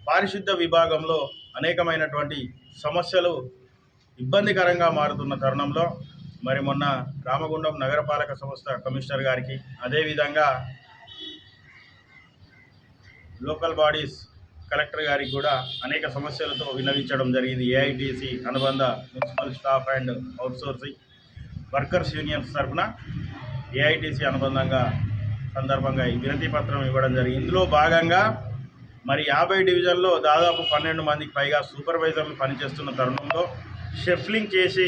పారిశుద్ధ విభాగంలో అనేకమైనటువంటి సమస్యలు ఇబ్బందికరంగా మారుతున్న తరుణంలో మరి మొన్న రామగుండం నగరపాలక సంస్థ కమిషనర్ గారికి, అదేవిధంగా లోకల్ బాడీస్ కలెక్టర్ గారికి కూడా అనేక సమస్యలతో విన్నవించడం జరిగింది. ఏఐటీసీ అనుబంధ municipal staff and outsourcing workers unions తరఫున ఏఐటీసీ అనుబంధంగా సందర్భంగా ఈ వినతి పత్రం ఇవ్వడం జరిగింది. ఇందులో భాగంగా మరి 50 డివిజన్లో దాదాపు 12 మందికి పైగా సూపర్వైజర్లు పనిచేస్తున్న తరుణంలో షెఫ్లింగ్ చేసి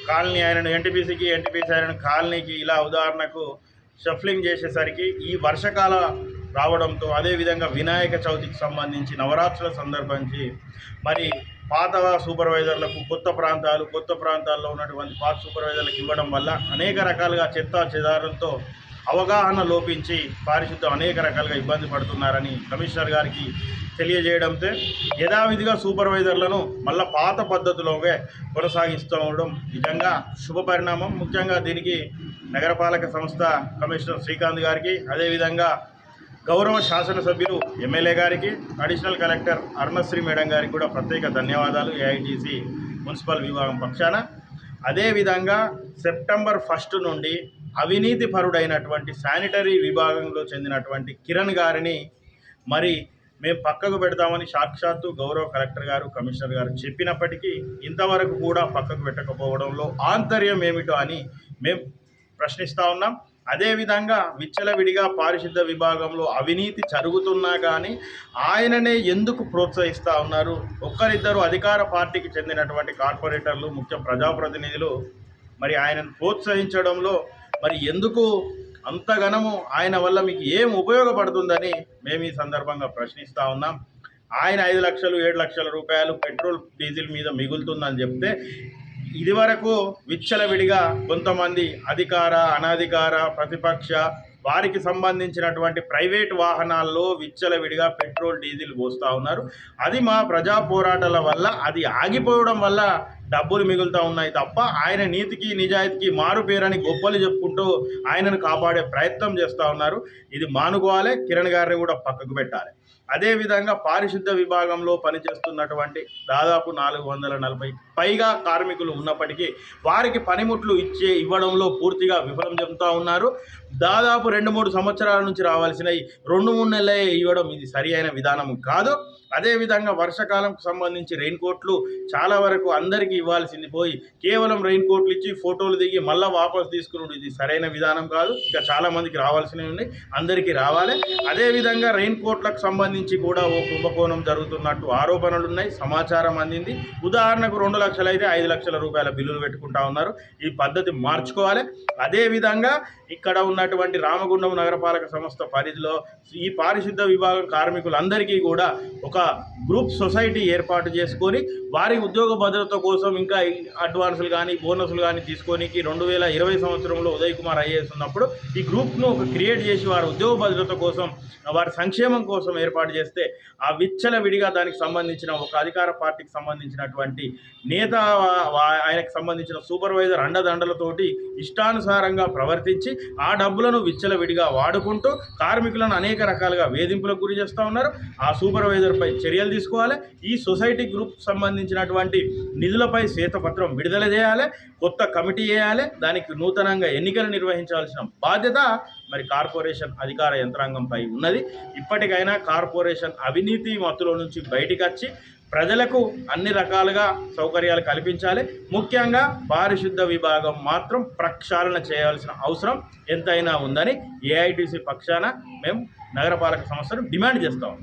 కాలనీ ఆయనను ఎన్టీపీసీకి, ఎన్టీపీసీ ఆయనను కాలనీకి, ఇలా ఉదాహరణకు షఫ్లింగ్ చేసేసరికి ఈ వర్షకాల రావడంతో, అదేవిధంగా వినాయక చవితికి సంబంధించి నవరాత్రుల సందర్భించి మరి పాత సూపర్వైజర్లకు కొత్త ప్రాంతాల్లో ఉన్నటువంటి పాత సూపర్వైజర్లకు ఇవ్వడం వల్ల అనేక రకాలుగా చెత్త చెదారంతో అవగాహన లోపించి పారిశుద్ధ్యం అనేక రకాలుగా ఇబ్బంది పడుతున్నారని కమిషనర్ గారికి తెలియజేయడంతో యథావిధిగా సూపర్వైజర్లను మళ్ళీ పాత పద్ధతిలోనే కొనసాగిస్తూ ఉండడం నిజంగా శుభపరిణామం. ముఖ్యంగా దీనికి నగరపాలక సంస్థ కమిషనర్ శ్రీకాంత్ గారికి, అదేవిధంగా గౌరవ శాసనసభ్యులు ఎమ్మెల్యే గారికి, అడిషనల్ కలెక్టర్ అరుణశ్రీ మేడం గారికి కూడా ప్రత్యేక ధన్యవాదాలు ఏఐటీసీ మున్సిపల్ విభాగం పక్షాన. అదేవిధంగా సెప్టెంబర్ 1 నుండి అవినీతి పరుడైనటువంటి శానిటరీ విభాగంలో చెందినటువంటి కిరణ్ గారిని మరి మేము పక్కకు పెడతామని సాక్షాత్తు గౌరవ కలెక్టర్ గారు, కమిషనర్ గారు చెప్పినప్పటికీ ఇంతవరకు కూడా పక్కకు పెట్టకపోవడంలో ఆంతర్యం ఏమిటో అని మేము ప్రశ్నిస్తూ ఉన్నాం. అదేవిధంగా విచ్చలవిడిగా పారిశుద్ధ విభాగంలో అవినీతి జరుగుతున్నా కానీ ఆయననే ఎందుకు ప్రోత్సహిస్తూ ఉన్నారు? ఒక్కరిద్దరు అధికార పార్టీకి చెందినటువంటి కార్పొరేటర్లు, ముఖ్య ప్రజాప్రతినిధులు మరి ఆయనను ప్రోత్సహించడంలో మరి ఎందుకు అంతగనము ఆయన వల్ల మీకు ఏం ఉపయోగపడుతుందని మేము ఈ సందర్భంగా ప్రశ్నిస్తూ ఉన్నాం. ఆయన 5 లక్షలు 7 లక్షల రూపాయలు పెట్రోల్ డీజిల్ మీద మిగులుతుందని చెప్తే ఇదివరకు విచ్చలవిడిగా కొంతమంది అధికార, అనధికార, ప్రతిపక్ష వారికి సంబంధించినటువంటి ప్రైవేట్ వాహనాల్లో విచ్చలవిడిగా పెట్రోల్ డీజిల్ పోస్తూ ఉన్నారు. అది మా ప్రజా పోరాటాల వల్ల అది ఆగిపోవడం వల్ల డబ్బులు మిగులుతూ ఉన్నాయి తప్ప ఆయన నీతికి నిజాయితీకి మారు పేరని గొప్పలు చెప్పుకుంటూ ఆయనను కాపాడే ప్రయత్నం చేస్తూ ఉన్నారు. ఇది మానుకోవాలి, కిరణ్ గారిని కూడా పక్కకు పెట్టాలి. అదేవిధంగా పారిశుద్ధ విభాగంలో పనిచేస్తున్నటువంటి దాదాపు 440 పైగా కార్మికులు ఉన్నప్పటికీ వారికి పనిముట్లు ఇవ్వడంలో పూర్తిగా విఫలం చెందుతూ ఉన్నారు. దాదాపు 2-3 సంవత్సరాల నుంచి రావాల్సినవి 2-3 నెలలే ఇవ్వడం ఇది సరి అయిన విధానం కాదు. అదేవిధంగా వర్షాకాలంకు సంబంధించి రెయిన్ కోట్లు చాలా వరకు అందరికీ ఇవ్వాల్సింది పోయి కేవలం రెయిన్ కోట్లు ఇచ్చి ఫోటోలు దిగి మళ్ళీ వాపసు తీసుకుని ఇది సరైన విధానం కాదు. ఇంకా చాలామందికి రావాల్సినవి ఉన్నాయి, అందరికీ రావాలి. అదేవిధంగా రెయిన్ కోట్లకు సంబంధించి కూడా ఓ కుంభకోణం జరుగుతున్నట్టు ఆరోపణలు ఉన్నాయి, సమాచారం అందింది. ఉదాహరణకు 2 లక్షలు అయితే 5 లక్షల రూపాయల బిల్లులు పెట్టుకుంటా ఉన్నారు. ఈ పద్ధతి మార్చుకోవాలి. అదేవిధంగా ఇక్కడ ఉన్నటువంటి రామగుండం నగరపాలక సంస్థ పరిధిలో ఈ పారిశుద్ధ విభాగం కార్మికులందరికీ కూడా ఒక గ్రూప్ సొసైటీ ఏర్పాటు చేసుకొని వారి ఉద్యోగ భద్రత కోసం ఇంకా అడ్వాన్సులు కానీ బోనస్లు కానీ తీసుకోనికి 2020 సంవత్సరంలో ఉదయ్ కుమార్ ఐఏఎస్ ఉన్నప్పుడు ఈ గ్రూప్ను ఒక క్రియేట్ చేసి వారి ఉద్యోగ భద్రత కోసం, వారి సంక్షేమం కోసం ఏర్పాటు చేస్తే ఆ విచ్చలవిడిగా దానికి సంబంధించిన ఒక అధికార పార్టీకి సంబంధించినటువంటి నేత, ఆయనకు సంబంధించిన సూపర్వైజర్ అండదండలతోటి ఇష్టానుసారంగా ప్రవర్తించి ఆ డబ్బులను విచ్చలవిడిగా వాడుకుంటూ కార్మికులను అనేక రకాలుగా వేధింపులకు గురి చేస్తూ ఉన్నారు. ఆ సూపర్వైజర్పై చర్యలు తీసుకోవాలి. ఈ సొసైటీ గ్రూప్ సంబంధించినటువంటి నిధులపై శ్వేతపత్రం విడుదల చేయాలి, కొత్త కమిటీ వేయాలి, దానికి నూతనంగా ఎన్నికలు నిర్వహించాల్సిన బాధ్యత మరి కార్పొరేషన్ అధికార యంత్రాంగంపై ఉన్నది. ఇప్పటికైనా కార్పొరేషన్ అవినీతి మత్తులో నుంచి బయటికి వచ్చి ప్రజలకు అన్ని రకాలుగా సౌకర్యాలు కల్పించాలి. ముఖ్యంగా పారిశుద్ధ విభాగం మాత్రం ప్రక్షాళన చేయాల్సిన అవసరం ఎంతైనా ఉందని ఏఐటీసీ పక్షాన మేము నగరపాలక సంస్థను డిమాండ్ చేస్తాము.